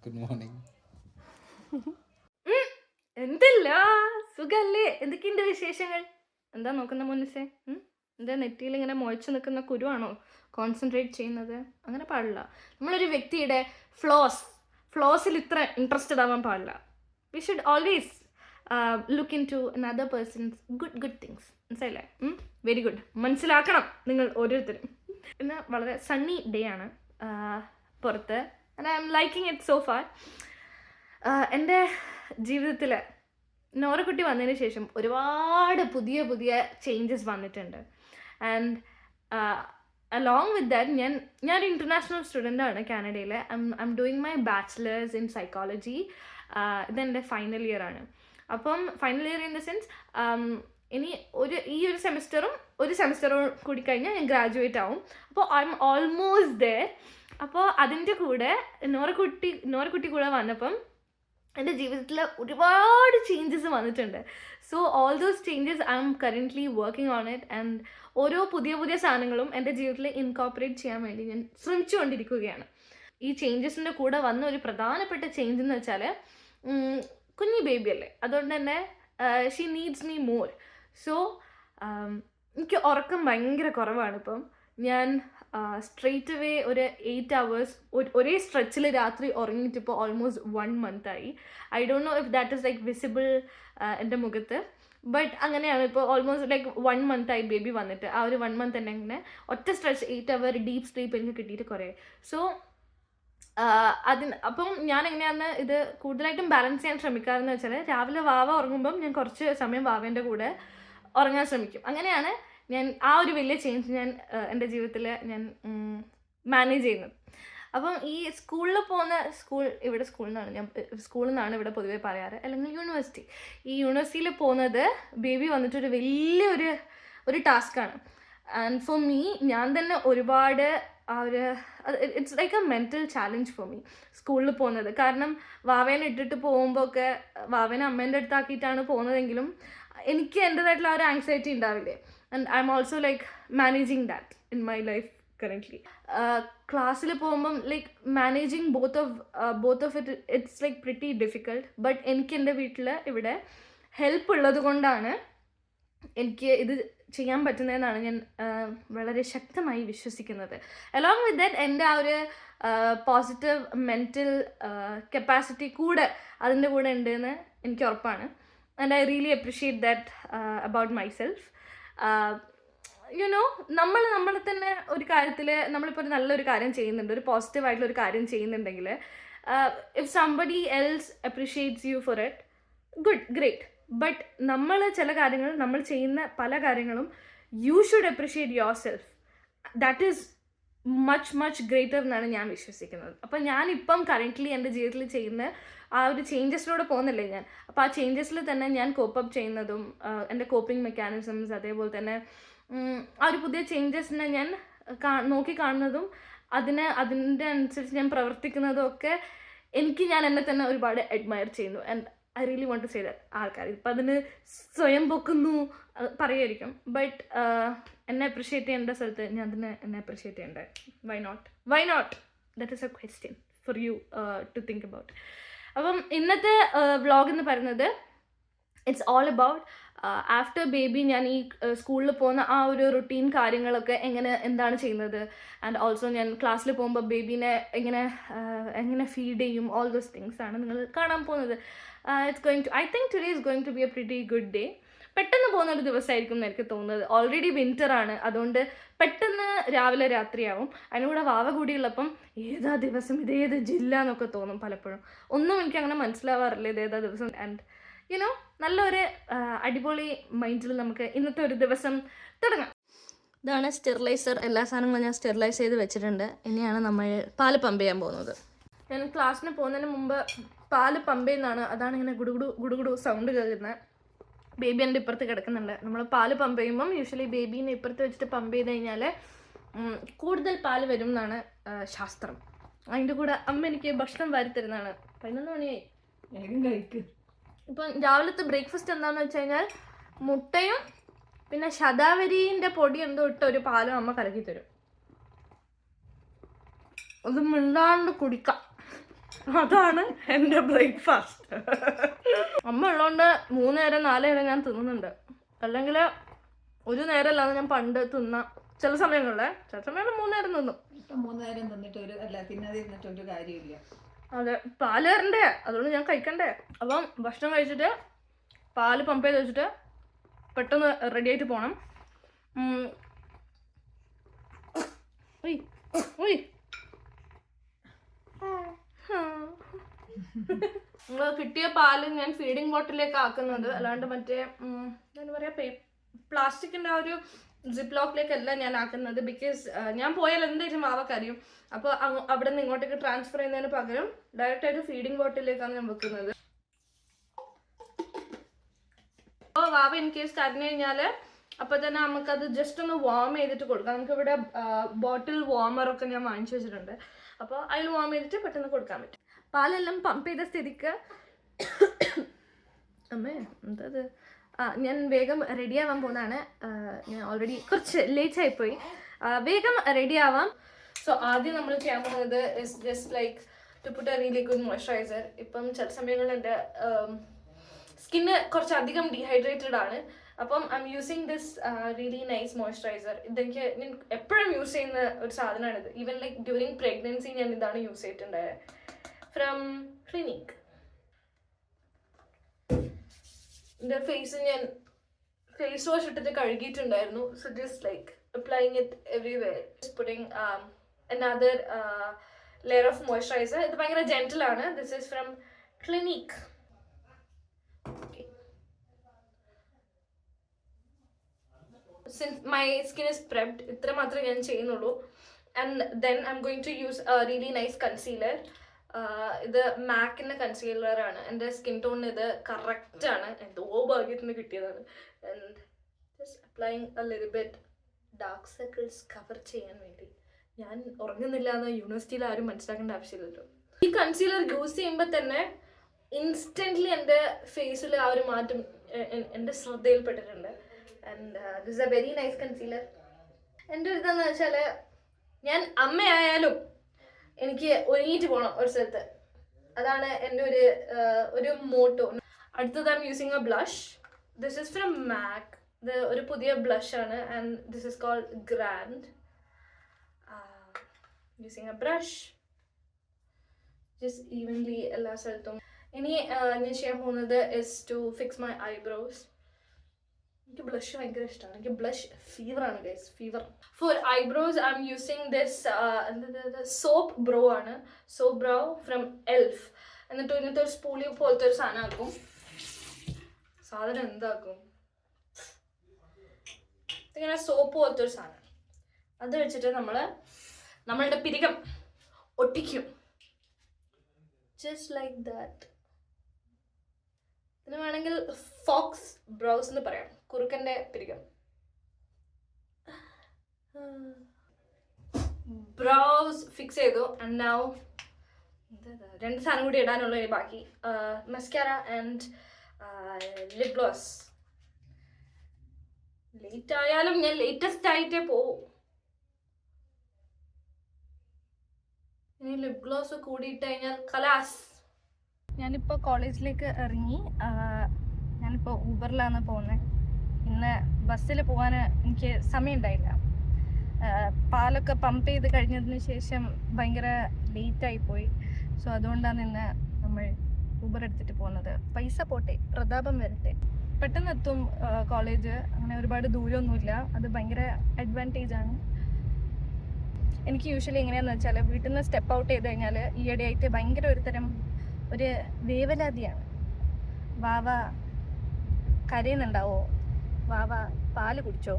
Good morning. എന്തല്ല സുഖല്ലേ? എന്തൊക്കെയുണ്ട് വിശേഷങ്ങൾ? എന്താ നോക്കുന്ന മുന്നിസേ? എന്താ നെറ്റിയിൽ ഇങ്ങനെ മുഴച്ചു നിൽക്കുന്ന കുരുവാണോ കോൺസെൻട്രേറ്റ് ചെയ്യുന്നത്? അങ്ങനെ പാടില്ല. നമ്മളൊരു വ്യക്തിയുടെ ഫ്ലോസിൽ ഇത്ര ഇൻട്രസ്റ്റഡ് ആവാൻ പാടില്ല. We should always look into another person's good things. മനസ്സിലായില്ലേ? Very good. മനസ്സിലാക്കണം നിങ്ങൾ ഓരോരുത്തരും. ഇന്ന് വളരെ സണ്ണി ഡേ ആണ് പുറത്ത്. And I'm liking it so far. എൻ്റെ ജീവിതത്തിൽ നോറക്കുട്ടി വന്നതിന് ശേഷം ഒരുപാട് പുതിയ പുതിയ ചേഞ്ചസ് വന്നിട്ടുണ്ട്. ആൻഡ് അലോങ് വിത്ത് ദാറ്റ് ഞാൻ ഇൻ്റർനാഷണൽ സ്റ്റുഡൻ്റാണ് കാനഡയിൽ. I am doing my bachelors in psychology. ഇതെൻ്റെ ഫൈനൽ ഇയർ ആണ്. അപ്പം final year in the sense ഇനി ഈ ഒരു സെമിസ്റ്ററും കൂടി കഴിഞ്ഞാൽ ഞാൻ ഗ്രാജുവേറ്റ് ആവും. അപ്പോൾ ഐ എം ഓൾമോസ്റ്റ് ദെയർ. അപ്പോൾ അതിൻ്റെ കൂടെ നോറക്കുട്ടി കൂടെ വന്നപ്പം എൻ്റെ ജീവിതത്തിൽ ഒരുപാട് ചേഞ്ചസ് വന്നിട്ടുണ്ട്. So all those changes I M currently working on it. And ഓരോ പുതിയ സാധനങ്ങളും എൻ്റെ ജീവിതത്തിൽ ഇൻകോർപ്പറേറ്റ് ചെയ്യാൻ വേണ്ടി ഞാൻ ശ്രമിച്ചുകൊണ്ടിരിക്കുകയാണ്. ഈ ചേഞ്ചസിൻ്റെ കൂടെ വന്ന ഒരു പ്രധാനപ്പെട്ട ചേഞ്ച് എന്ന് വെച്ചാൽ കുഞ്ഞി ബേബി അല്ലേ, അതുകൊണ്ട് തന്നെ she needs me more. So എനിക്ക് ഉറക്കം ഭയങ്കര കുറവാണ്. ഇപ്പം ഞാൻ സ്ട്രെയിറ്റ് അവേ ഒരു 8 hours ഒരേ സ്ട്രെച്ചിൽ രാത്രി ഉറങ്ങിയിട്ട് ഇപ്പോൾ ഓൾമോസ്റ്റ് 1 month ആയി. I don't know if that is like visible എൻ്റെ മുഖത്ത്, ബട്ട് അങ്ങനെയാണ്. ഇപ്പോൾ ഓൾമോസ്റ്റ് ലൈക്ക് 1 month ആയി ബേബി വന്നിട്ട്. ആ ഒരു 1 month തന്നെ ഇങ്ങനെ ഒറ്റ സ്ട്രെച്ച് 8 hour ഡീപ്പ് സ്ലീപ്പ് എനിക്ക് കിട്ടിയിട്ട് കുറേ. സോ അപ്പം ഞാൻ എങ്ങനെയാണ് ഇത് കൂടുതലായിട്ടും ബാലൻസ് ചെയ്യാൻ ശ്രമിക്കാറെന്ന് വെച്ചാൽ രാവിലെ വാവ ഉറങ്ങുമ്പം ഞാൻ കുറച്ച് സമയം വാവേൻ്റെ കൂടെ ഉറങ്ങാൻ ശ്രമിക്കും. അങ്ങനെയാണ് ഞാൻ ആ ഒരു വലിയ ചേഞ്ച് ഞാൻ എൻ്റെ ജീവിതത്തിൽ ഞാൻ മാനേജ് ചെയ്യുന്നത്. അപ്പം ഈ സ്കൂളിൽ പോകുന്ന ഇവിടെ സ്കൂളിൽ നിന്നാണ് ഇവിടെ പൊതുവേ പറയാറ്, അല്ലെങ്കിൽ യൂണിവേഴ്സിറ്റി. ഈ യൂണിവേഴ്സിറ്റിയിൽ പോകുന്നത് ബേബി വന്നിട്ടൊരു വലിയൊരു ടാസ്ക്കാണ്. ആൻഡ് ഫോർ മീ ഞാൻ തന്നെ ഒരുപാട് it's like A mental challenge for me സ്കൂളിൽ പോകുന്നത്. കാരണം വാവേനെ ഇട്ടിട്ട് പോകുമ്പോൾ ഒക്കെ വാവേനെ അമ്മേൻ്റെ അടുത്താക്കിയിട്ടാണ് പോകുന്നതെങ്കിലും എനിക്ക് എൻ്റെതായിട്ടുള്ള ആ ഒരു ആങ്സൈറ്റി ഉണ്ടാവില്ലേ. And I am also like managing that in my life currently. ക്ലാസ്സിൽ പോകുമ്പം like managing both of its like pretty difficult. But എനിക്ക് എൻ്റെ വീട്ടിൽ ഇവിടെ ഹെൽപ്പ് ഉള്ളത് കൊണ്ടാണ് എനിക്ക് ഇത് ചെയ്യാൻ പറ്റുന്നതെന്നാണ് ഞാൻ വളരെ ശക്തമായി വിശ്വസിക്കുന്നത്. അലോങ് വിത്ത് ദാറ്റ് എൻ്റെ ആ ഒരു പോസിറ്റീവ് മെൻറ്റൽ കപ്പാസിറ്റി കൂടെ അതിൻ്റെ കൂടെ ഉണ്ടെന്ന് എനിക്ക് ഉറപ്പാണ്. And I really appreciate that about myself. You know നമ്മളെ തന്നെ ഒരു കാര്യത്തിൽ നമ്മളിപ്പോൾ ഒരു നല്ലൊരു കാര്യം ചെയ്യുന്നുണ്ട്, ഒരു പോസിറ്റീവായിട്ടുള്ളൊരു കാര്യം ചെയ്യുന്നുണ്ടെങ്കിൽ if somebody else appreciates you for it, good, great. But ചില കാര്യങ്ങൾ നമ്മൾ ചെയ്യുന്ന പല കാര്യങ്ങളും you should appreciate yourself. That is much greater എന്നാണ് ഞാൻ വിശ്വസിക്കുന്നത്. അപ്പം ഞാനിപ്പം കറൻ്റ്ലി എൻ്റെ ജീവിതത്തിൽ ചെയ്യുന്ന ആ ഒരു ചേഞ്ചസിലൂടെ പോകുന്നില്ലേ ഞാൻ. അപ്പോൾ ആ ചേഞ്ചസിൽ തന്നെ ഞാൻ കോപ്പപ്പ് ചെയ്യുന്നതും എൻ്റെ കോപ്പിംഗ് മെക്കാനിസംസ്, അതേപോലെ തന്നെ ആ ഒരു പുതിയ ചേഞ്ചസിനെ ഞാൻ നോക്കി കാണുന്നതും അതിൻ്റെ അനുസരിച്ച് ഞാൻ പ്രവർത്തിക്കുന്നതും ഒക്കെ ഞാൻ എന്നെ തന്നെ ഒരുപാട് അഡ്മയർ ചെയ്യുന്നു. And I really want to say that. ആൾക്കാർ ഇപ്പം അതിന് സ്വയം പൊക്കുന്നു പറയുമായിരിക്കും, ബട്ട് എന്നെ അപ്രിഷിയേറ്റ് ചെയ്യേണ്ട സ്ഥലത്ത് ഞാൻ തന്നെ എന്നെ അപ്രിഷിയേറ്റ് ചെയ്യണ്ടേ. Why not that is a question for you to think about. അപ്പം ഇന്നത്തെ വ്ളോഗ് എന്ന് പറയുന്നത് it's all about after baby ഞാൻ ഈ സ്കൂളിൽ പോകുന്ന ആ ഒരു റുട്ടീൻ കാര്യങ്ങളൊക്കെ എന്താണ് ചെയ്യുന്നത്. ആൻഡ് ഓൾസോ ഞാൻ ക്ലാസ്സിൽ പോകുമ്പോൾ ബേബീനെ എങ്ങനെ ഫീഡ് ചെയ്യും, ഓൾ ദോസ് തിങ്സ് ആണ് നിങ്ങൾ കാണാൻ പോകുന്നത്. I think today is going to be a pretty good day. പെട്ടെന്ന് പോകുന്നൊരു ദിവസമായിരിക്കും എന്ന് എനിക്ക് തോന്നുന്നത്. ഓൾറെഡി വിൻ്റർ ആണ്, അതുകൊണ്ട് പെട്ടെന്ന് രാവിലെ രാത്രിയാവും. അതിനൂടെ വാവ കൂടിയുള്ളപ്പം ഏതാ ദിവസം, ഇതേത് ജില്ല എന്നൊക്കെ തോന്നും പലപ്പോഴും. ഒന്നും എനിക്ക് അങ്ങനെ മനസ്സിലാവാറില്ല ഇതേതാ ദിവസം. ആൻഡ് യുനോ നല്ലൊരു അടിപൊളി മൈൻഡിൽ നമുക്ക് ഇന്നത്തെ ഒരു ദിവസം തുടങ്ങാം. ഇതാണ് സ്റ്റെറിലൈസർ. എല്ലാ സാധനങ്ങളും ഞാൻ സ്റ്റെറിലൈസ് ചെയ്ത് വെച്ചിട്ടുണ്ട്. ഇനിയാണ് നമ്മൾ പാല് പമ്പ് ചെയ്യാൻ പോകുന്നത്. ഞാൻ ക്ലാസ്സിന് പോകുന്നതിന് മുമ്പ് പാല് പമ്പ് ചെയ്യുന്നതാണ്. അതാണ് ഇങ്ങനെ ഗുടുഗുടു സൗണ്ട് കേൾക്കുന്നത്. ബേബി എൻ്റെ ഇപ്പുറത്ത് കിടക്കുന്നുണ്ട്. നമ്മൾ പാല് പമ്പ് ചെയ്യുമ്പം യൂഷ്വലി ബേബീനെ ഇപ്പുറത്ത് വെച്ചിട്ട് പമ്പ് ചെയ്ത് കഴിഞ്ഞാൽ കൂടുതൽ പാല് വരും എന്നാണ് ശാസ്ത്രം. അതിൻ്റെ കൂടെ അമ്മ എനിക്ക് ഭക്ഷണം വാരി തരുന്നതാണ്. 11 മണിയായി, വേഗം കഴിക്ക്. ഇപ്പം രാവിലത്തെ ബ്രേക്ക്ഫാസ്റ്റ് എന്താണെന്ന് വെച്ച് കഴിഞ്ഞാൽ മുട്ടയും പിന്നെ ശതാവരീൻ്റെ പൊടി എന്തോ ഇട്ട ഒരു പാലും അമ്മ കലക്കി തരും. അത് മിണ്ടാണ്ട് കുടിക്കാം. അതാണ് എൻ്റെ ബ്രേക്ക്ഫാസ്റ്റ്. അമ്മ ഉള്ളതുകൊണ്ട് 3 നേരം 4 നേരം ഞാൻ തിന്നുന്നുണ്ട്. അല്ലെങ്കിൽ ഒരു നേരം അല്ലാതെ ഞാൻ പണ്ട് ചില സമയങ്ങളിലെ 3 നേരം തിന്നും. 3 നേരം തിന്നിട്ട് തിന്നാതെ ഇരുന്നിട്ട് ഒരു കാര്യമില്ല. അതെ, പാല് തരണ്ടേ, അതുകൊണ്ട് ഞാൻ കഴിക്കണ്ടേ. അപ്പം ഭക്ഷണം കഴിച്ചിട്ട് പാല് പമ്പ് ചെയ്ത് വെച്ചിട്ട് പെട്ടെന്ന് റെഡി ആയിട്ട് പോകണം. കിട്ടിയ പാല് ഞാൻ ഫീഡിങ് ബോട്ടിലേക്ക് ആക്കുന്നത്, അല്ലാണ്ട് മറ്റേ എന്താ പറയാ പ്ലാസ്റ്റിക്കിന്റെ ആ ഒരു സിപ്പ് ലോക്കിലേക്കല്ല ഞാൻ ആക്കുന്നത്. ബിക്കോസ് ഞാൻ പോയാൽ എന്തായാലും വാവക്കറിയും. അപ്പോൾ അവിടെ നിന്ന് ഇങ്ങോട്ടേക്ക് ട്രാൻസ്ഫർ ചെയ്യുന്നതിന് പകരം ഡയറക്റ്റ് ആയിട്ട് ഫീഡിങ് ബോട്ടിലേക്കാണ് ഞാൻ വെക്കുന്നത്. അപ്പോൾ വാവ ഇൻ കേസ് കരഞ്ഞു കഴിഞ്ഞാൽ അപ്പോൾ തന്നെ നമുക്കത് ജസ്റ്റ് ഒന്ന് വാം ചെയ്തിട്ട് കൊടുക്കാം. നമുക്കിവിടെ ബോട്ടിൽ വാമറൊക്കെ ഞാൻ വാങ്ങിച്ചു വെച്ചിട്ടുണ്ട്. അപ്പോൾ അതിൽ വാം ചെയ്തിട്ട് പെട്ടെന്ന് കൊടുക്കാൻ പറ്റും. പാലെല്ലാം പമ്പ് ചെയ്ത സ്ഥിതിക്ക് അമ്മേ എന്തത് ഞാൻ വേഗം റെഡി ആവാൻ പോകുന്നതാണ്. ഞാൻ ഓൾറെഡി കുറച്ച് ലേറ്റ് ആയിപ്പോയി. വേഗം റെഡി ആവാം. സോ ആദ്യം നമ്മൾ ചെയ്യാൻ പോകുന്നത് is just like to put a really good moisturizer. ഇപ്പം ചില സമയങ്ങളിൽ എൻ്റെ സ്കിന്ന് കുറച്ചധികം ഡീഹൈഡ്രേറ്റഡ് ആണ്. അപ്പം I M using this really nice moisturizer. ഇതെനിക്ക് ഞാൻ എപ്പോഴും യൂസ് ചെയ്യുന്ന ഒരു സാധനമാണിത്. ഈവൻ ലൈക്ക് ഡ്യൂറിങ് പ്രഗ്നൻസി ഞാൻ ഇതാണ് യൂസ് ചെയ്തിട്ടുണ്ടായത്. From clinic. എൻ്റെ ഫേസ് ഞാൻ ഫേസ് വാഷ് ഇട്ടിട്ട് കഴുകിയിട്ടുണ്ടായിരുന്നു. So just like applying it everywhere. Just putting another layer of moisturizer. ഇത് ഭയങ്കര ജെന്റിൽ ആണ്. This is from clinic. Since my skin is prepped, ഇത്ര മാത്രമേ ഞാൻ ചെയ്യുന്നുള്ളൂ. And then I'm going to use a really nice concealer. ഇത് മാക്കിൻ്റെ concealer ആണ്. എൻ്റെ സ്കിൻ ടോണിന് ഇത് കറക്റ്റ് ആണ്. എന്തോ ഭാഗ്യത്തിന് കിട്ടിയതാണ്. And just applying A little bit dark circles cover ചെയ്യാൻ വേണ്ടി. ഞാൻ ഉറങ്ങുന്നില്ല എന്ന് യൂണിവേഴ്സിറ്റിയിൽ ആരും മനസ്സിലാക്കേണ്ട ആവശ്യമില്ലല്ലോ. ഈ കൺസീലർ യൂസ് ചെയ്യുമ്പോൾ തന്നെ ഇൻസ്റ്റൻ്റ്ലി എൻ്റെ ഫേസിൽ ആ ഒരു മാറ്റം എൻ്റെ ശ്രദ്ധയിൽപ്പെട്ടിട്ടുണ്ട്. And this is a very nice concealer. എൻ്റെ ഒരു ഇതെന്ന് വെച്ചാൽ ഞാൻ അമ്മയായാലും എനിക്ക് ഒരുങ്ങിയിട്ട് പോകണം ഒരു സ്ഥലത്ത്. അതാണ് എൻ്റെ ഒരു മോട്ടോ. അടുത്തത് I M using a blush. This is from Mac. ഇത് ഒരു പുതിയ ബ്ലഷ് ആണ്. And this is called grand. Using a brush, just evenly എല്ലാ സ്ഥലത്തും. ഇനി ഞാൻ ചെയ്യാൻ പോകുന്നത് is to fix my eyebrows. എനിക്ക് ബ്ലഷ് ഭയങ്കര ഇഷ്ടമാണ്. എനിക്ക് ബ്ലഷ് ഫീവറാണ് guys, fever. For eyebrows I M using this soap brow ആണ്. Soap brow from Elf. എന്നിട്ട് ഇങ്ങനത്തെ ഒരു സ്പൂളി പോലത്തെ ഒരു സാധനം ആക്കും. സാധനം എന്താക്കും, ഇങ്ങനെ സോപ്പ് പോലത്തെ ഒരു സാധനം. അത് വെച്ചിട്ട് നമ്മളുടെ പിരികം ഒട്ടിക്കും. Just like that. ഇതിന് വേണമെങ്കിൽ ഫോക്സ് ബ്രൗസ് എന്ന് പറയാം. കുറുക്കൻ്റെ പിരികം. ബ്രൗസ് ഫിക്സ് ചെയ്തു. ആൻഡ് നൗ 2 സാധനം കൂടി ഇടാനുള്ള ബാക്കി. Mascara and lip gloss. Late ആയാലും ഞാൻ ലേറ്റസ്റ്റ് ആയിട്ടേ പോവും. ഇനി ലിപ് ഗ്ലോസ് കൂടിയിട്ട് കഴിഞ്ഞാൽ കലാസ്. ഞാനിപ്പോൾ കോളേജിലേക്ക് ഇറങ്ങി. ഞാനിപ്പോൾ ഊബറിലാണ് പോകുന്നത്. ഇന്ന് ബസ്സിൽ പോകാൻ എനിക്ക് സമയം ഉണ്ടായില്ല. പാലൊക്കെ പമ്പ് ചെയ്ത് കഴിഞ്ഞതിന് ശേഷം ഭയങ്കര ലേറ്റായിപ്പോയി. സോ അതുകൊണ്ടാണ് ഇന്ന് നമ്മൾ ഊബർ എടുത്തിട്ട് പോകുന്നത്. പൈസ പോട്ടെ, പ്രതാപം വരട്ടെ. പെട്ടെന്ന് എത്തും കോളേജ്. അങ്ങനെ ഒരുപാട് ദൂരമൊന്നുമില്ല. അത് ഭയങ്കര അഡ്വാൻറ്റേജ് ആണ്. എനിക്ക് യൂഷ്വലി എങ്ങനെയാണെന്ന് വെച്ചാൽ വീട്ടിൽ നിന്ന് സ്റ്റെപ്പ് ഔട്ട് ചെയ്ത് കഴിഞ്ഞാൽ ഈയിടെയായിട്ട് ഭയങ്കര ഒരു വേവലാതിയാണ്. വാവ കരയുന്നുണ്ടാവോ, വാവ പാല് കുടിച്ചോ,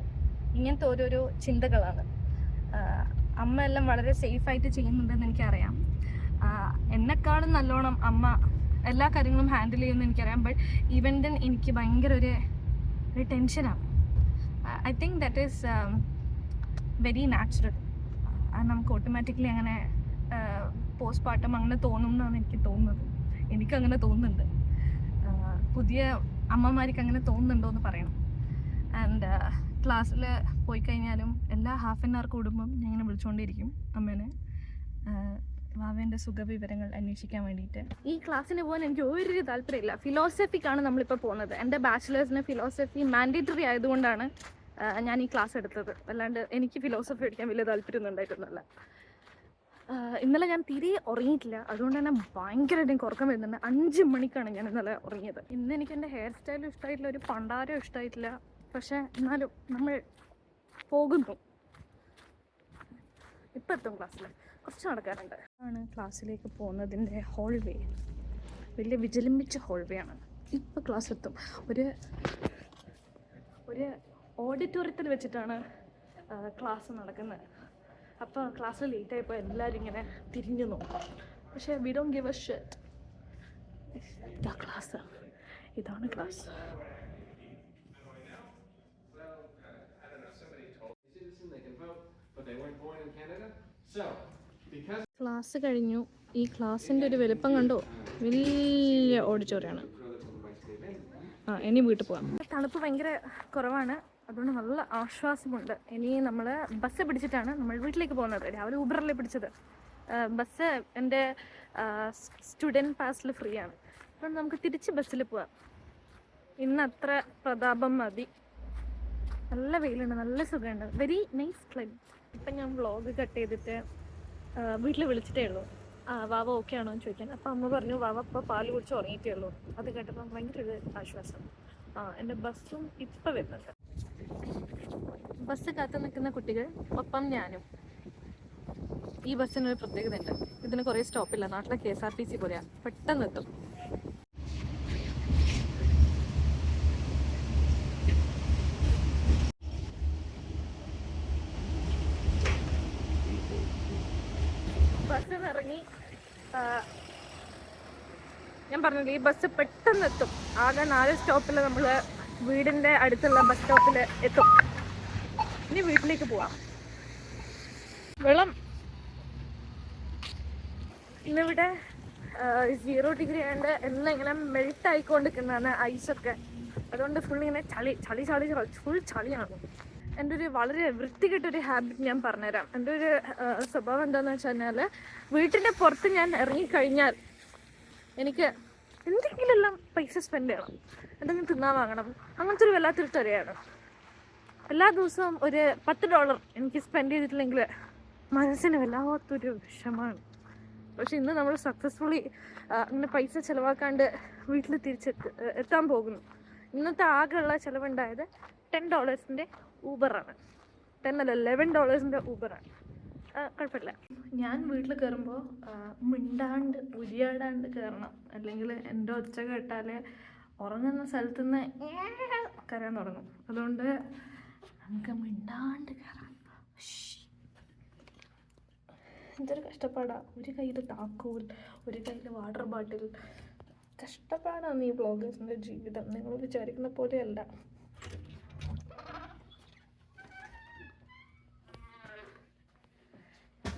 ഇങ്ങനത്തെ ഓരോരോ ചിന്തകളാണ്. അമ്മ എല്ലാം വളരെ സേഫായിട്ട് ചെയ്യുന്നുണ്ടെന്ന് എനിക്കറിയാം. എന്നെക്കാളും നല്ലോണം അമ്മ എല്ലാ കാര്യങ്ങളും ഹാൻഡിൽ ചെയ്യുമെന്ന് എനിക്കറിയാം. ബട്ട് ഈവൻ ദെൻ എനിക്ക് ഭയങ്കര ഒരു ടെൻഷനാണ്. I think that is very natural. നമുക്ക് ഓട്ടോമാറ്റിക്കലി അങ്ങനെ പോസ്റ്റ്മോർട്ടം അങ്ങനെ തോന്നും എന്നാണ് എനിക്ക് തോന്നുന്നത്. എനിക്കങ്ങനെ തോന്നുന്നുണ്ട്. പുതിയ അമ്മമാർക്ക് അങ്ങനെ തോന്നുന്നുണ്ടോ എന്ന് പറയണം. ആൻഡ് ക്ലാസ്സിൽ പോയി കഴിഞ്ഞാലും എല്ലാ ഹാഫ് ആൻ അവർ കൂടുമ്പം ഞാൻ ഇങ്ങനെ വിളിച്ചുകൊണ്ടിരിക്കും അമ്മേനെ. വാവേൻ്റെ സുഖവിവരങ്ങൾ അന്വേഷിക്കാൻ വേണ്ടിയിട്ട്. ഈ ക്ലാസ്സിന് പോകാൻ എനിക്ക് ഒരു താല്പര്യമില്ല. ഫിലോസഫിക്കാണ് നമ്മളിപ്പോൾ പോകുന്നത്. എൻ്റെ ബാച്ചിലേഴ്സിന് ഫിലോസഫി മാൻഡേറ്ററി ആയതുകൊണ്ടാണ് ഞാൻ ഈ ക്ലാസ് എടുത്തത്. അല്ലാണ്ട് എനിക്ക് ഫിലോസഫി പഠിക്കാൻ വലിയ താല്പര്യമൊന്നും ഉണ്ടായിട്ടൊന്നുമല്ല. ഇന്നലെ ഞാൻ തീരെ ഉറങ്ങിയിട്ടില്ല. അതുകൊണ്ട് തന്നെ ഭയങ്കരമായിട്ട് എനിക്ക് ഉറക്കം വരുന്നുണ്ട്. 5 മണിക്കാണ് ഞാൻ ഇന്നലെ ഉറങ്ങിയത്. ഇന്ന് എനിക്ക് എൻ്റെ ഹെയർ സ്റ്റൈലും ഇഷ്ടമായിട്ടില്ല, ഒരു പണ്ടാരം ഇഷ്ടമായിട്ടില്ല. പക്ഷേ എന്നാലും നമ്മൾ പോകുന്നു. ഇപ്പം എത്തും ക്ലാസ്സിൽ, കുറച്ച് നടക്കാറുണ്ട്. ആണ് ക്ലാസ്സിലേക്ക് പോകുന്നതിൻ്റെ ഹോൾവേ. വലിയ വിജലിമ്പിച്ച ഹോൾവേ ആണ്. ഇപ്പം ക്ലാസ് എത്തും. ഒരു ഓഡിറ്റോറിയത്തിൽ വെച്ചിട്ടാണ് ക്ലാസ് നടക്കുന്നത്. അപ്പോൾ ക്ലാസ്സിൽ ലേറ്റായപ്പോൾ എല്ലാവരും ഇങ്ങനെ തിരിഞ്ഞു നോക്കും. പക്ഷേ we don't give A shit. ഇതാ ക്ലാസ്, ഇതാണ് ക്ലാസ്. ക്ലാസ് കഴിഞ്ഞു. ഈ ക്ലാസ്സിൻ്റെ ഒരു വലുപ്പം കണ്ടോ? വലിയ ഓഡിറ്റോറിയമാണ്. ഇനി വീട്ടിൽ പോകാം. തണുപ്പ് ഭയങ്കര കുറവാണ്, അതുകൊണ്ട് നല്ല ആശ്വാസമുണ്ട്. ഇനി നമ്മൾ ബസ് പിടിച്ചിട്ടാണ് നമ്മൾ വീട്ടിലേക്ക് പോകുന്നത്. രാവിലെ ഊബറല്ലേ പിടിച്ചത്. ബസ് എൻ്റെ സ്റ്റുഡൻറ്റ് പാസിൽ ഫ്രീ ആണ്. അപ്പം നമുക്ക് തിരിച്ച് ബസ്സിൽ പോവാം. ഇന്ന് അത്ര പ്രതാപം മതി. നല്ല വെയിലുണ്ട്, നല്ല സുഖമുണ്ട്. Very nice climate. ഇപ്പം ഞാൻ വ്ളോഗ് കട്ട് ചെയ്തിട്ട് വീട്ടിൽ വിളിച്ചിട്ടേ ഉള്ളൂ. വാവ ഓക്കെ ആണോ എന്ന് ചോദിക്കാൻ. അപ്പം അമ്മ പറഞ്ഞു വാവ ഇപ്പോൾ പാല് കുടിച്ച് ഉറങ്ങിയിട്ടേ ഉള്ളൂ. അത് കേട്ടപ്പോൾ ഭയങ്കര ഒരു ആശ്വാസം. എൻ്റെ ബസ്സും ഇപ്പം വരുന്നുണ്ട്. ബസ് കാത്തു നിൽക്കുന്ന കുട്ടികൾ, ഒപ്പം ഞാനും. ഈ ബസ്സിനൊരു പ്രത്യേകത ഉണ്ട്. ഇതിന് കുറേ സ്റ്റോപ്പില്ല. നാട്ടിലെ KSRTC പോലെയാണ്, പെട്ടെന്ന് എത്തും. ബസ്സിൽ ഇറങ്ങി. ഞാൻ പറഞ്ഞില്ലേ, ഈ ബസ് പെട്ടെന്ന് എത്തും. ആകെ 4 സ്റ്റോപ്പിൽ നമ്മൾ വീടിൻ്റെ അടുത്തുള്ള ബസ് സ്റ്റോപ്പിൽ എത്തും. ഇനി വീട്ടിലേക്ക് പോവാം. വെള്ളം ഇന്നിവിടെ 0 ഡിഗ്രി ആയതുകൊണ്ട് എല്ലാം ഇങ്ങനെ മെൽറ്റ് ആയിക്കൊണ്ടിരിക്കുന്നതാണ്, ഐസൊക്കെ. അതുകൊണ്ട് ഫുൾ ഇങ്ങനെ ചളി ഫുൾ ചളിയാണ്. എൻ്റെ ഒരു വളരെ വൃത്തികെട്ടൊരു ഹാബിറ്റ് ഞാൻ പറഞ്ഞുതരാം. എൻ്റെ ഒരു സ്വഭാവം എന്താണെന്ന് വെച്ച് കഴിഞ്ഞാൽ, വീട്ടിൻ്റെ പുറത്ത് ഞാൻ ഇറങ്ങിക്കഴിഞ്ഞാൽ എനിക്ക് എന്തെങ്കിലും എല്ലാം പൈസ സ്പെൻഡ് ചെയ്യണം, എന്തെങ്കിലും തിന്നാൻ വാങ്ങണം. അങ്ങനത്തെ ഒരു വല്ലാത്തൊരു തൊരയാണ്. എല്ലാ ദിവസവും ഒരു $10 എനിക്ക് സ്പെൻഡ് ചെയ്തിട്ടില്ലെങ്കിൽ മനസ്സിന് വല്ലാത്തൊരു വിഷമമാണ്. പക്ഷെ ഇന്ന് നമ്മൾ സക്സസ്ഫുള്ളി അങ്ങനെ പൈസ ചിലവാക്കാണ്ട് വീട്ടിൽ എത്താൻ പോകുന്നു. ഇന്നത്തെ ആകെയുള്ള ചിലവുണ്ടായത് $10 ഊബറാണ്. 10 അല്ല, $11 ഊബറാണ്. കുഴപ്പമില്ല. ഞാൻ വീട്ടിൽ കയറുമ്പോൾ മിണ്ടാണ്ട് ഉരിയാടാണ്ട് കയറണം. അല്ലെങ്കിൽ എൻ്റെ ഒച്ച കേട്ടാൽ ഉറങ്ങുന്ന സ്ഥലത്തു നിന്ന് കരയാൻ തുടങ്ങും. അതുകൊണ്ട് നമുക്ക് മിണ്ടാണ്ട് കയറാം. എന്തൊരു കഷ്ടപ്പാടാണ്. ഒരു കയ്യിൽ താക്കോൽ, ഒരു കയ്യിൽ വാട്ടർ ബോട്ടിൽ. കഷ്ടപ്പാടാണ് ഈ വ്ളോഗേഴ്സിൻ്റെ ജീവിതം. നിങ്ങൾ വിചാരിക്കുന്ന പോലെയല്ല.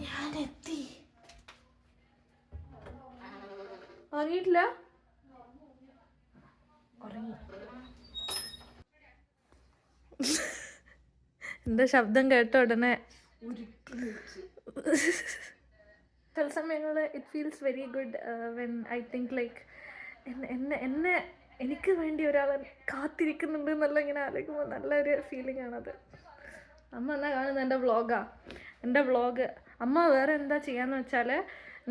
ഞാനെത്തി. ഉറങ്ങിയിട്ടില്ല? ഉറങ്ങി. എൻ്റെ ശബ്ദം കേട്ട ഉടനെ ചില സമയങ്ങളിൽ it feels very good when I think like എനിക്ക് വേണ്ടി ഒരാൾ കാത്തിരിക്കുന്നുണ്ട് എന്നുള്ള ഇങ്ങനെ ആലോചിക്കുമ്പോൾ നല്ലൊരു ഫീലിംഗ് ആണത്. അമ്മ എന്നാ കാണുന്നത് എൻ്റെ വ്ളോഗാണ്. എൻ്റെ വ്ളോഗ് അമ്മ വേറെ എന്താ ചെയ്യാന്ന് വെച്ചാൽ,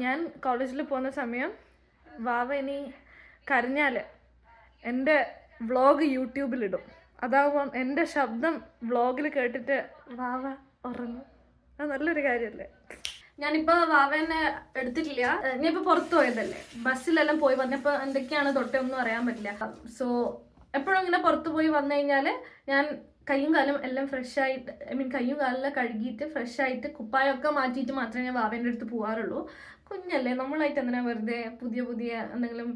ഞാൻ കോളേജിൽ പോകുന്ന സമയം വാവ ഇനി കരഞ്ഞാൽ എൻ്റെ വ്ളോഗ് യൂട്യൂബിലിടും. അതാവുമ്പം എൻ്റെ ശബ്ദം വ്ളോഗിൽ കേട്ടിട്ട് വാവ ഉറങ്ങും. അത് നല്ലൊരു കാര്യമല്ലേ. ഞാനിപ്പോൾ വാവേനെ എടുത്തിട്ടില്ല. ഞാനിപ്പോൾ പുറത്ത് പോയതല്ലേ, ബസ്സിലെല്ലാം പോയി വന്നപ്പോൾ എന്തൊക്കെയാണ് തൊട്ടൊന്നും അറിയാൻ പറ്റില്ല. സോ എപ്പോഴും ഇങ്ങനെ പുറത്ത് പോയി വന്നു കഴിഞ്ഞാൽ ഞാൻ കയ്യും കാലും എല്ലാം ഫ്രഷായിട്ട്, കയ്യും കാലെല്ലാം കഴുകിയിട്ട് ഫ്രഷായിട്ട് കുപ്പായമൊക്കെ മാറ്റിയിട്ട് മാത്രമേ ഞാൻ വാവേൻ്റെ അടുത്ത് പോകാറുള്ളൂ. കുഞ്ഞല്ലേ, നമ്മളായിട്ട് എന്തിനാ വെറുതെ പുതിയ എന്തെങ്കിലും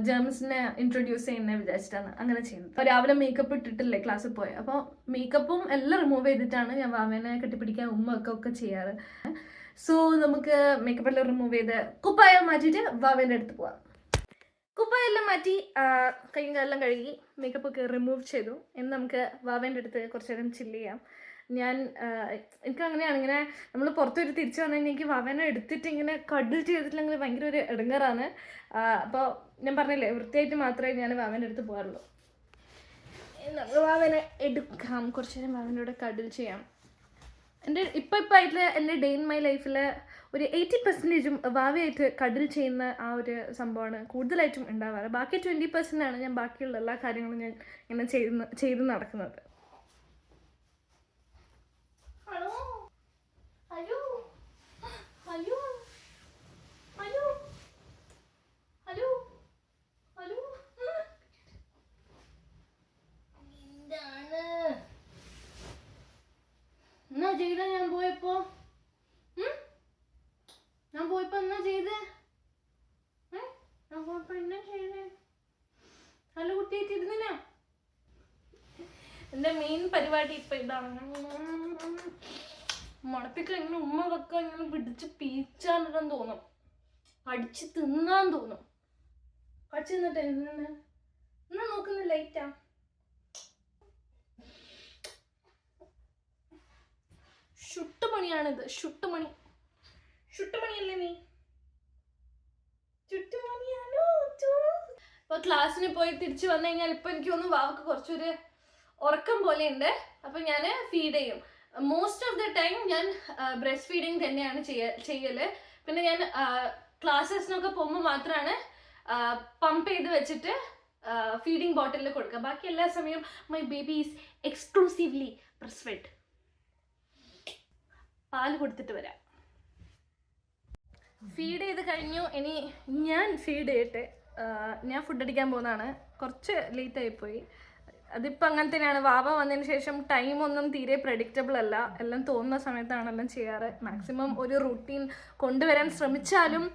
ജേംസിനെ ഇൻട്രൊഡ്യൂസ് ചെയ്യുന്നത് വിചാരിച്ചിട്ടാണ് അങ്ങനെ ചെയ്യുന്നത്. അപ്പോൾ രാവിലെ മേക്കപ്പ് ഇട്ടിട്ടില്ലേ ക്ലാസ്സിൽ പോയി. അപ്പോൾ മേക്കപ്പും എല്ലാം റിമൂവ് ചെയ്തിട്ടാണ് ഞാൻ വാവേനെ കെട്ടിപ്പിടിക്കാൻ ഒക്കെ ചെയ്യാറ്. സോ നമുക്ക് മേക്കപ്പ് എല്ലാം റിമൂവ് ചെയ്ത് കുപ്പായം മാറ്റിയിട്ട് വാവേൻ്റെ അടുത്ത് പോവാം. കുപ്പായെല്ലാം മാറ്റി കൈയും കാലെല്ലാം കഴുകി മേക്കപ്പ് ഒക്കെ റിമൂവ് ചെയ്തു. ഇന്ന് നമുക്ക് വാവേൻ്റെ അടുത്ത് കുറച്ച് നേരം ചില്ല് ചെയ്യാം. ഞാൻ എനിക്ക് അങ്ങനെയാണ്, ഇങ്ങനെ നമ്മൾ പുറത്ത് പോയിട്ട് തിരിച്ചു വന്നു കഴിഞ്ഞാൽ എനിക്ക് വാവേനെ എടുത്തിട്ട് ഇങ്ങനെ കഡിൽ ചെയ്തിട്ടില്ലെങ്കിൽ ഭയങ്കര ഒരു ഇടങ്ങാറാണ്. അപ്പോൾ ഞാൻ പറഞ്ഞില്ലേ, വൃത്തിയായിട്ട് മാത്രമേ ഞാൻ വാവേൻ്റെ അടുത്ത് പോകാറുള്ളൂ. നമ്മൾ വാവേനെ എടുക്കാം, കുറച്ച് നേരം വാവേൻ്റെ കൂടെ കഡിൽ ചെയ്യാം. എൻ്റെ ഇപ്പം ആയിട്ടുള്ള എൻ്റെ ഡേ ഇൻ മൈ ലൈഫിൽ ഒരു 80% വാവയായിട്ട് കഡിൽ ചെയ്യുന്ന ആ ഒരു സംഭവമാണ് കൂടുതലായിട്ടും ഉണ്ടാവാറ്. ബാക്കി 20% ഞാൻ ബാക്കിയുള്ള എല്ലാ കാര്യങ്ങളും ഞാൻ ഇങ്ങനെ ചെയ്ത് നടക്കുന്നത്. Hello hello hello hello hello hello എന്താണ് എന്നാ ചെയ്ത ഞാൻ പോയപ്പോ എന്നാ ചെയ്തേ? ഞാൻ പോയപ്പോ എന്നാ ചെയ്തേ? നല്ല കുട്ടിയായിട്ട് ഇരുന്നിനാ. എൻ്റെ മെയിൻ പരിപാടി ഇപ്പൊ ഇതാണ്. മണപ്പിക്ക ഇങ്ങനെ ഉമ്മ വെക്ക ഇങ്ങനെ പിടിച്ച് പീച്ചാൻ തോന്നും, അടിച്ച് തിന്നാൻ തോന്നും. അടിച്ചു തിന്നിട്ട് എന്നാ നോക്കുന്ന ലൈറ്റാ. ഷുട്ടുമണിയാണിത്, ഷുട്ടുമണി. ഷുട്ടുമണിയല്ലേ നീ? ഷുട്ടുമണിയാണോ? അപ്പോൾ ക്ലാസ്സിന് പോയി തിരിച്ചു വന്നു കഴിഞ്ഞാൽ ഇപ്പൊ എനിക്ക് തോന്നുന്നു വാവക്ക് കുറച്ചൊരു ഉറക്കം പോലെയുണ്ട്. അപ്പൊ ഞാൻ ഫീഡ് ചെയ്യും. മോസ്റ്റ് ഓഫ് ദ ടൈം ഞാൻ ബ്രസ്റ്റ് ഫീഡിങ് തന്നെയാണ് ചെയ്യല്. പിന്നെ ഞാൻ ക്ലാസ്സസിനൊക്കെ പോകുമ്പോൾ മാത്രമാണ് പമ്പ് ചെയ്ത് വെച്ചിട്ട് ഫീഡിങ് ബോട്ടിലിൽ കൊടുക്കുക. ബാക്കി എല്ലാ സമയം my baby is exclusively breast fed. പാല് കൊടുത്തിട്ട് വരാം. ഫീഡ് ചെയ്ത് കഴിഞ്ഞു. ഇനി ഞാൻ ഫീഡ് ചെയ്യട്ടെ. ഞാൻ ഫുഡ് അടിക്കാൻ പോകുന്നതാണ്. കുറച്ച് ലേറ്റ് ആയിപ്പോയി. അതിപ്പോൾ അങ്ങനെ തന്നെയാണ്. വാവ വന്നതിന് ശേഷം ടൈമൊന്നും തീരെ പ്രഡിക്റ്റബിൾ അല്ല. എല്ലാം തോന്നുന്ന സമയത്താണ് എല്ലാം ചെയ്യാറ്. മാക്സിമം ഒരു റുട്ടീൻ കൊണ്ടുവരാൻ ശ്രമിച്ചാലും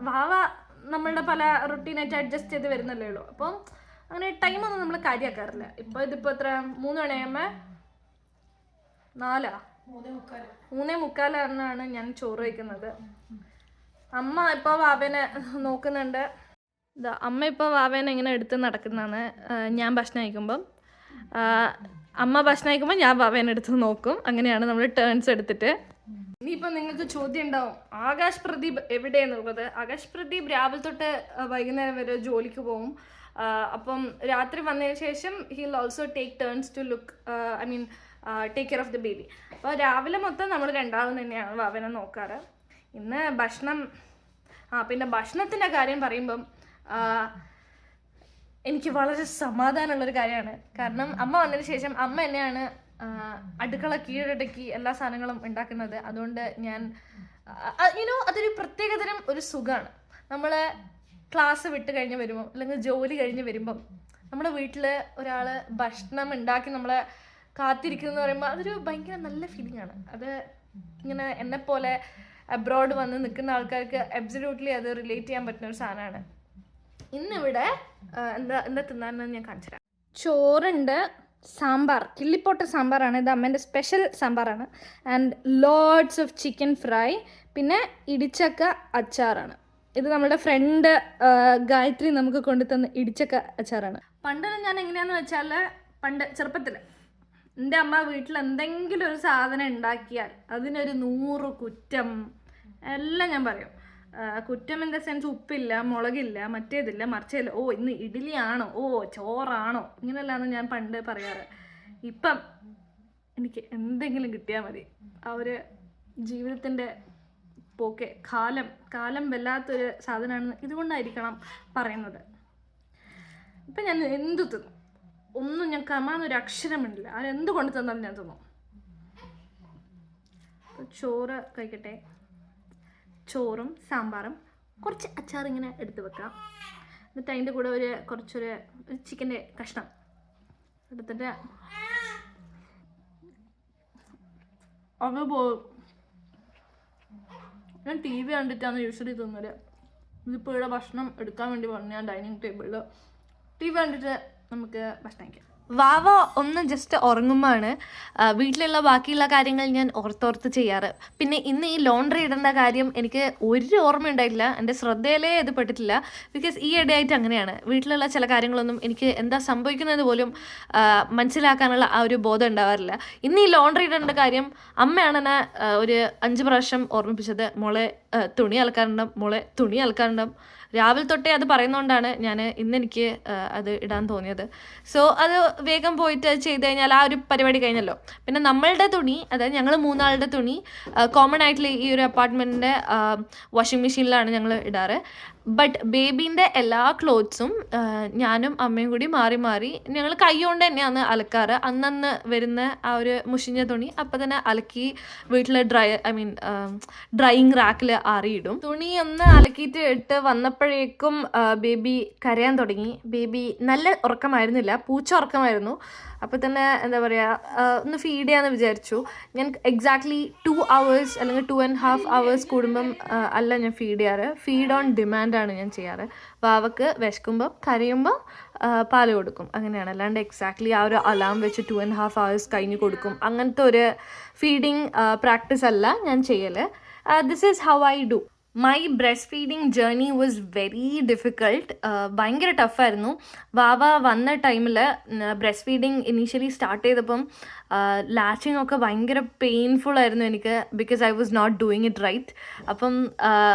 വാവ നമ്മളുടെ പല റുട്ടീനായിട്ട് അഡ്ജസ്റ്റ് ചെയ്ത് വരുന്നല്ലേ ഉള്ളൂ. അപ്പം അങ്ങനെ ടൈമൊന്നും നമ്മൾ കാര്യമാക്കാറില്ല. ഇപ്പോൾ ഇതിപ്പോൾ എത്ര 3 മണിയാകുമ്പോൾ 3:45 ഞാൻ ചോറ് വയ്ക്കുന്നത്. അമ്മ ഇപ്പോൾ വാവേനെ നോക്കുന്നുണ്ട്. അമ്മ ഇപ്പോൾ വാവേനെ ഇങ്ങനെ എടുത്ത് നടക്കുന്നതാണ്. ഞാൻ ഭക്ഷണം കഴിക്കുമ്പം അമ്മ ഭക്ഷണം കഴിക്കുമ്പോൾ ഞാൻ വാവേനെ എടുത്ത് നോക്കും. അങ്ങനെയാണ് നമ്മൾ ടേൺസ് എടുത്തിട്ട്. ഇനിയിപ്പോൾ നിങ്ങൾക്ക് ചോദ്യം ഉണ്ടാവും, ആകാശ് പ്രദീപ് എവിടെയെന്നുള്ളത്. ആകാശ് പ്രദീപ് രാവിലെ തൊട്ട് വൈകുന്നേരം വരെ ജോലിക്ക് പോകും. അപ്പം രാത്രി വന്നതിന് ശേഷം he will also take turns to look take care of the baby. അപ്പോൾ രാവിലെ മൊത്തം നമ്മൾ രണ്ടാളും തന്നെയാണ് വാവനെ നോക്കാറ്. ഇന്ന് ഭക്ഷണം പിന്നെ ഭക്ഷണത്തിൻ്റെ കാര്യം പറയുമ്പം എനിക്ക് വളരെ സമാധാനമുള്ളൊരു കാര്യമാണ്. കാരണം അമ്മ വന്നതിന് ശേഷം അമ്മ തന്നെയാണ് അടുക്കള കീഴടക്കി എല്ലാ സാധനങ്ങളും ഉണ്ടാക്കുന്നത്. അതുകൊണ്ട് ഞാൻ അതൊരു പ്രത്യേകതരം ഒരു സുഖമാണ്. നമ്മൾ ക്ലാസ് വിട്ട് കഴിഞ്ഞ് വരുമ്പം അല്ലെങ്കിൽ ജോലി കഴിഞ്ഞ് വരുമ്പം നമ്മുടെ വീട്ടിൽ ഒരാൾ ഭക്ഷണം ഉണ്ടാക്കി നമ്മളെ കാത്തിരിക്കുന്നു എന്ന് പറയുമ്പോൾ അതൊരു ഭയങ്കര നല്ല ഫീലിംഗ് ആണ്. അത് ഇങ്ങനെ എന്നെപ്പോലെ അബ്രോഡ് വന്ന് നിൽക്കുന്ന ആൾക്കാർക്ക് അബ്സല്യൂട്ട്ലി അത് റിലേറ്റ് ചെയ്യാൻ പറ്റുന്ന ഒരു സാധനമാണ്. ഇന്നിവിടെ എന്താ തിന്നാനെന്ന് ഞാൻ കാണിച്ചു തരാം. ചോറുണ്ട്, സാമ്പാർ, കിള്ളിപ്പോട്ട സാമ്പാറാണ്. ഇത് അമ്മേൻ്റെ സ്പെഷ്യൽ സാമ്പാറാണ്. And loads of chicken fry, പിന്നെ ഇടിച്ചക്ക അച്ചാറാണ്. ഇത് നമ്മുടെ ഫ്രണ്ട് ഗായത്രി നമുക്ക് കൊണ്ടുതന്ന ഇടിച്ചക്ക അച്ചാറാണ്. പണ്ടെല്ലാം ഞാൻ എങ്ങനെയാണെന്ന് വെച്ചാൽ, പണ്ട് ചെറുപ്പത്തിൽ എൻ്റെ അമ്മ വീട്ടിൽ എന്തെങ്കിലും ഒരു സാധനം ഉണ്ടാക്കിയാൽ അതിനൊരു 100 കുറ്റം എല്ലാം ഞാൻ പറയും. കുറ്റം ഇൻ ദ സെൻസ് ഉപ്പില്ല, മുളകില്ല, മറ്റേതില്ല, മറിച്ചില്ല, ഓ ഇന്ന് ഇഡ്ഡലിയാണോ, ഓ ചോറാണോ, ഇങ്ങനെയല്ലാന്ന് ഞാൻ പണ്ട് പറയാറ്. ഇപ്പം എനിക്ക് എന്തെങ്കിലും കിട്ടിയാൽ മതി. ആ ഒരു ജീവിതത്തിൻ്റെ പോക്കെ കാലം വല്ലാത്തൊരു സാധനമാണെന്ന് ഇതുകൊണ്ടായിരിക്കണം പറയുന്നത്. ഇപ്പം ഞാൻ എന്തു തിന്നും, ഒന്നും ഞാൻ കമാന്നൊരു അക്ഷരമില്ല. അതെന്ത് കൊണ്ട് തന്നാലും ഞാൻ തിന്നും. ചോറ് കഴിക്കട്ടെ. ചോറും സാമ്പാറും കുറച്ച് അച്ചാറിങ്ങനെ എടുത്ത് വെക്കാം. എന്നിട്ട് അതിൻ്റെ കൂടെ കുറച്ചൊരു ചിക്കൻ്റെ കഷ്ണം എടുത്തിട്ട് അത് ഞാൻ ടി വി കണ്ടിട്ടാണ് യൂഷ്വലി തിന്നത്. ഇതിപ്പോൾ ഇവിടെ ഭക്ഷണം എടുക്കാൻ വേണ്ടി പറഞ്ഞു ഞാൻ ഡൈനിങ് ടേബിളിൽ ടി വി കണ്ടിട്ട് നമുക്ക് ഭക്ഷണം കഴിക്കാം. വാവ ഒന്ന് ജസ്റ്റ് ഉറങ്ങുമ്പോഴാണ് വീട്ടിലുള്ള ബാക്കിയുള്ള കാര്യങ്ങൾ ഞാൻ ഓർത്തോർത്ത് ചെയ്യാറ്. പിന്നെ ഇന്ന് ഈ ലോണ്ട്രി ഇടേണ്ട കാര്യം എനിക്ക് ഒരു ഓർമ്മ ഉണ്ടായിട്ടില്ല, എൻ്റെ ശ്രദ്ധയിലേ ഇത് പെട്ടിട്ടില്ല. ബിക്കോസ് ഈ ഇടയായിട്ട് അങ്ങനെയാണ്, വീട്ടിലുള്ള ചില കാര്യങ്ങളൊന്നും എനിക്ക് എന്താ സംഭവിക്കുന്നത് പോലും മനസ്സിലാക്കാനുള്ള ആ ഒരു ബോധം ഉണ്ടാവാറില്ല. ഇന്ന് ഈ ലോണ്ട്രി ഇടേണ്ട കാര്യം അമ്മയാണ് എന്നെ ഒരു 5 പ്രാവശ്യം ഓർമ്മിപ്പിച്ചത്. മോളെ തുണി അലക്കാറുണ്ടാവും, മോളെ തുണി അലക്കാറുണ്ടാവും. രാവിലെ തൊട്ടേ അത് പറയുന്നതുകൊണ്ടാണ് ഞാൻ ഇന്നെനിക്ക് അത് ഇടാൻ തോന്നിയത്. സോ അത് വേഗം പോയിട്ട് അത് ചെയ്ത് കഴിഞ്ഞാൽ ആ ഒരു പരിപാടി കഴിഞ്ഞല്ലോ. പിന്നെ നമ്മളുടെ തുണി, അതായത് ഞങ്ങൾ 3 ആളുടെ തുണി കോമൺ ആയിട്ടുള്ള ഈ ഒരു അപ്പാർട്ട്മെൻറ്റിൻ്റെ വാഷിംഗ് മെഷീനിലാണ് ഞങ്ങൾ ഇടാറ്. ബട്ട് ബേബീൻ്റെ എല്ലാ ക്ലോത്ത്സും ഞാനും അമ്മയും കൂടി മാറി മാറി ഞങ്ങൾ കൈ കൊണ്ട് തന്നെയാണ് അലക്കാറ്. അന്നന്ന് വരുന്ന ആ ഒരു മുഷിഞ്ഞ തുണി അപ്പം തന്നെ അലക്കി വീട്ടിൽ ഡ്രൈയിങ് റാക്കിൽ ആറിയിടും. തുണി ഒന്ന് അലക്കിയിട്ട് ഇട്ട് വന്നപ്പോഴേക്കും ബേബി കരയാൻ തുടങ്ങി. ബേബി നല്ല ഉറക്കമായിരുന്നില്ല, പൂച്ച ഉറക്കമായിരുന്നു. അപ്പോൾ തന്നെ എന്താ പറയുക, ഒന്ന് ഫീഡ് ചെയ്യാമെന്ന് വിചാരിച്ചു. ഞാൻ എക്സാക്ട്ലി 2 hours അല്ലെങ്കിൽ 2.5 hours കൂടുമ്പം അല്ല ഞാൻ ഫീഡ് ചെയ്യാറ്. ഫീഡ് ഓൺ ഡിമാൻഡാണ് ഞാൻ ചെയ്യാറ്. വാവക്ക് വിശക്കുമ്പം കരയുമ്പോൾ പാല് കൊടുക്കും, അങ്ങനെയാണ്. അല്ലാണ്ട് എക്സാക്ട്ലി ആ ഒരു അലാം വെച്ച് 2.5 hours കഴിഞ്ഞ് കൊടുക്കും, അങ്ങനത്തെ ഒരു ഫീഡിങ് പ്രാക്ടീസ് അല്ല ഞാൻ ചെയ്യൽ. This is how I do. My breast feeding journey was very difficult. ഭയങ്കര ടഫായിരുന്നു. വാവ വന്ന ടൈമിൽ ബ്രസ്റ്റ് ഫീഡിങ് ഇനീഷ്യലി സ്റ്റാർട്ട് ചെയ്തപ്പം ലാച്ചിങ് ഒക്കെ ഭയങ്കര പെയിൻഫുൾ ആയിരുന്നു എനിക്ക്, because I was not doing it right. അപ്പം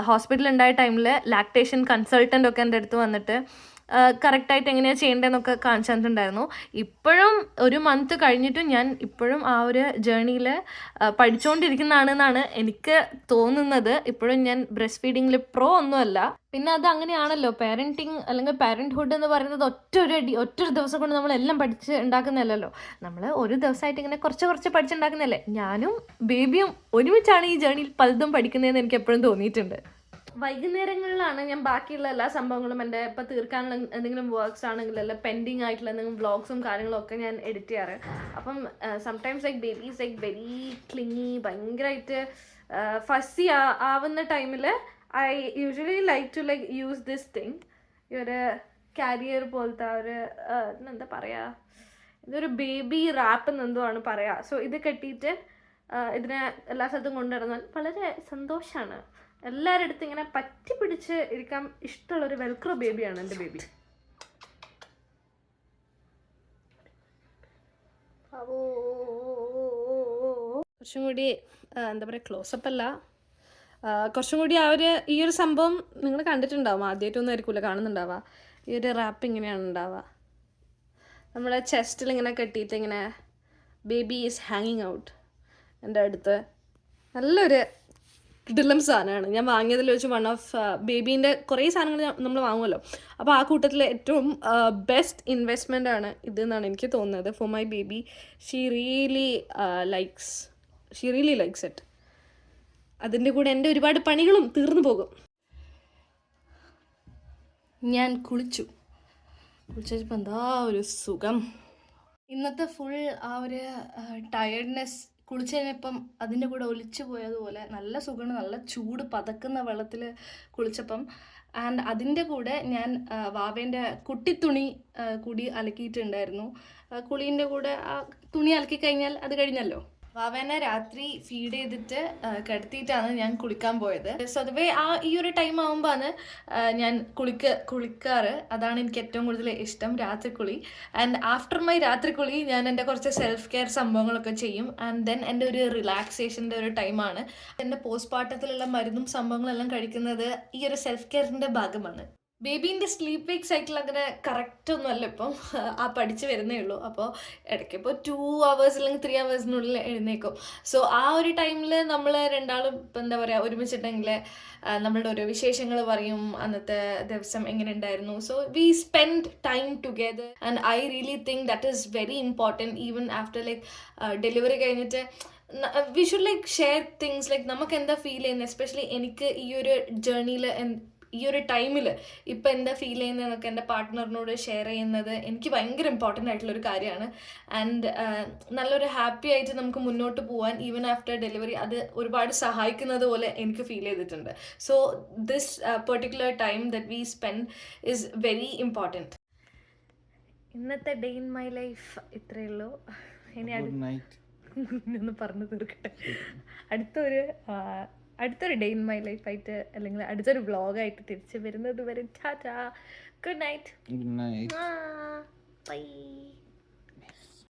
ഹോസ്പിറ്റലിൽ ഉണ്ടായ ടൈമിൽ ലാക്ടേഷൻ കൺസൾട്ടൻ്റ് ഒക്കെ എൻ്റെ അടുത്ത് വന്നിട്ട് കറക്റ്റായിട്ട് എങ്ങനെയാണ് ചെയ്യേണ്ടതെന്നൊക്കെ കാണിച്ചു തന്നിട്ടുണ്ടായിരുന്നു. ഇപ്പോഴും ഒരു മന്ത് കഴിഞ്ഞിട്ടും ഞാൻ ഇപ്പോഴും ആ ഒരു ജേർണിയിൽ പഠിച്ചുകൊണ്ടിരിക്കുന്നതാണെന്നാണ് എനിക്ക് തോന്നുന്നത്. ഇപ്പോഴും ഞാൻ ബ്രസ്റ്റ് ഫീഡിങ്ങിൽ പ്രോ ഒന്നുമല്ല. പിന്നെ അത് അങ്ങനെയാണല്ലോ, പാരൻറ്റിങ് അല്ലെങ്കിൽ പാരൻറ്റ്ഹുഡ് എന്ന് പറയുന്നത് ഒറ്റൊരു ദിവസം കൊണ്ട് നമ്മളെല്ലാം പഠിച്ച് ഉണ്ടാക്കുന്നതല്ലല്ലോ. നമ്മൾ ഒരു ദിവസമായിട്ട് ഇങ്ങനെ കുറച്ച് പഠിച്ചുണ്ടാക്കുന്നതല്ലേ. ഞാനും ബേബിയും ഒരുമിച്ചാണ് ഈ ജേർണിയിൽ പലതും പഠിക്കുന്നതെന്ന് എനിക്ക് എപ്പോഴും തോന്നിയിട്ടുണ്ട്. വൈകുന്നേരങ്ങളിലാണ് ഞാൻ ബാക്കിയുള്ള എല്ലാ സംഭവങ്ങളും എൻ്റെ ഇപ്പോൾ തീർക്കാനുള്ള എന്തെങ്കിലും വർക്ക്സ് ആണെങ്കിൽ അല്ല പെൻഡിങ് ആയിട്ടുള്ള എന്തെങ്കിലും വ്ളോഗ്സും കാര്യങ്ങളും ഒക്കെ ഞാൻ എഡിറ്റ് ചെയ്യാറ്. അപ്പം sometimes like babies like very clingy, ഭയങ്കരമായിട്ട് ഫസ്സി ആവുന്ന ടൈമിൽ I usually like to like use this thing, ഈ ഒരു കാരിയർ പോലത്തെ ഒരു എന്താ പറയുക, ഇതൊരു ബേബി റാപ്പ് എന്നെന്തോ ആണ് പറയുക. സോ ഇത് കെട്ടിയിട്ട് ഇതിനെ എല്ലാ സ്ഥലത്തും കൊണ്ടുവരുന്നാൽ വളരെ സന്തോഷമാണ്. എല്ലാവരുടെ അടുത്ത് ഇങ്ങനെ പറ്റി പിടിച്ച് ഇരിക്കാൻ ഇഷ്ടമുള്ളൊരു വെൽക്രോ ബേബിയാണ് എൻ്റെ ബേബി. കുറച്ചും കൂടി എന്താ പറയുക, ക്ലോസപ്പ് അല്ല, കുറച്ചും കൂടി ഈ ഒരു സംഭവം നിങ്ങൾ കണ്ടിട്ടുണ്ടാവും. ആദ്യമായിട്ടൊന്നും ആയിരിക്കില്ല കാണുന്നുണ്ടാവുക. ഈ ഒരു റാപ്പ് ഇങ്ങനെയാണ് ഉണ്ടാവുക. നമ്മുടെ ചെസ്റ്റിൽ ഇങ്ങനെ കെട്ടിയിട്ട് ഇങ്ങനെ ബേബി ഈസ് ഹാങ്ങിങ് ഔട്ട്. എൻ്റെ അടുത്ത് നല്ലൊരു കിടിലം സാധനമാണ്. ഞാൻ വാങ്ങിയതിൽ വെച്ച് വൺ ഓഫ് ബേബീൻ്റെ കുറേ സാധനങ്ങൾ നമ്മൾ വാങ്ങുമല്ലോ, അപ്പോൾ ആ കൂട്ടത്തിൽ ഏറ്റവും ബെസ്റ്റ് ഇൻവെസ്റ്റ്മെൻ്റ് ആണ് ഇതെന്നാണ് എനിക്ക് തോന്നുന്നത്. For my baby she really likes it. അതിൻ്റെ കൂടെ എൻ്റെ ഒരുപാട് പണികളും തീർന്നു പോകും. ഞാൻ കുളിച്ചപ്പോൾ എന്താ ഒരു സുഖം. ഇന്നത്തെ ഫുൾ ആ ഒരു ടയർഡ്നെസ് കുളിച്ച് കഴിഞ്ഞപ്പം അതിൻ്റെ കൂടെ ഒലിച്ചു പോയതുപോലെ നല്ല സുഖമാണ്. നല്ല ചൂട് പതക്കുന്ന വെള്ളത്തിൽ കുളിച്ചപ്പം. ആൻഡ് അതിൻ്റെ കൂടെ ഞാൻ വാവേൻ്റെ കുട്ടിത്തുണി കൂടി അലക്കിയിട്ടുണ്ടായിരുന്നു. കുളീൻ്റെ കൂടെ ആ തുണി അലക്കി കഴിഞ്ഞാൽ അത് കഴിഞ്ഞല്ലോ. വാവേനെ രാത്രി ഫീഡ് ചെയ്തിട്ട് കിടത്തിയിട്ടാണ് ഞാൻ കുളിക്കാൻ പോയത്. സോ അതുവേ ഈ ഒരു ടൈം ആകുമ്പോഴാണ് ഞാൻ കുളിക്കാറ്. അതാണ് എനിക്ക് ഏറ്റവും കൂടുതൽ ഇഷ്ടം, രാത്രിക്കുളി. ആൻഡ് ആഫ്റ്റർ മൈ രാത്രിക്കുളി ഞാൻ എൻ്റെ കുറച്ച് സെൽഫ് കെയർ സംഭവങ്ങളൊക്കെ ചെയ്യും. ആൻഡ് ദെൻ എൻ്റെ ഒരു റിലാക്സേഷൻ്റെ ഒരു ടൈമാണ്. എൻ്റെ പോസ്റ്റ്മോർട്ടത്തിലുള്ള മരുന്നും സംഭവങ്ങളെല്ലാം കഴിക്കുന്നത് ഈ ഒരു സെൽഫ് കെയറിൻ്റെ ഭാഗമാണ്. ബേബീൻ്റെ സ്ലീപ്പ് വേക്ക് സൈക്കിൾ അങ്ങനെ കറക്റ്റ് ഒന്നുമല്ല ഇപ്പം, പഠിച്ച് വരുന്നേ ഉള്ളൂ. അപ്പോൾ ഇടയ്ക്കിപ്പോൾ 2 hours അല്ലെങ്കിൽ 3 hours എഴുന്നേക്കും. സോ ആ ഒരു ടൈമിൽ നമ്മൾ രണ്ടാളും ഇപ്പം എന്താ പറയുക ഒരുമിച്ചിട്ടുണ്ടെങ്കിൽ നമ്മളുടെ ഓരോ വിശേഷങ്ങൾ പറയും, അന്നത്തെ ദിവസം എങ്ങനെ ഉണ്ടായിരുന്നു. So we spend time together and I really think that is very important. Even after like delivery കഴിഞ്ഞിട്ട് we should like share things, like നമുക്ക് എന്താ ഫീൽ ചെയ്യുന്നത്. എസ്പെഷ്യലി എനിക്ക് ഈ ഒരു ജേർണിയിൽ ഈ ഒരു ടൈമിൽ ഇപ്പം എന്താ ഫീൽ ചെയ്യുന്നതെന്നൊക്കെ എൻ്റെ പാർട്ട്ണറിനോട് ഷെയർ ചെയ്യുന്നത് എനിക്ക് ഭയങ്കര ഇമ്പോർട്ടൻ്റ് ആയിട്ടുള്ളൊരു കാര്യമാണ്. ആൻഡ് നല്ലൊരു ഹാപ്പി ആയിട്ട് നമുക്ക് മുന്നോട്ട് പോകാൻ ഈവൻ ആഫ്റ്റർ ഡെലിവറി അത് ഒരുപാട് സഹായിക്കുന്നത് പോലെ എനിക്ക് ഫീൽ ചെയ്തിട്ടുണ്ട്. So this particular time that we spend is very important. ഇന്നത്തെ ഡേ ഇൻ മൈ ലൈഫ് ഇത്രയേ ഉള്ളൂ. ഇനി ഗുഡ് നൈറ്റ്. ഒന്ന് പറഞ്ഞു തീർക്കട്ടെ. അടുത്തൊരു ഡേ ഇൻ മൈ ലൈഫായിട്ട് അല്ലെങ്കിൽ അടുത്തൊരു വ്ളോഗായിട്ട് തിരിച്ച് വരുന്നത് വരെ ടാറ്റാ, good night, good night. By.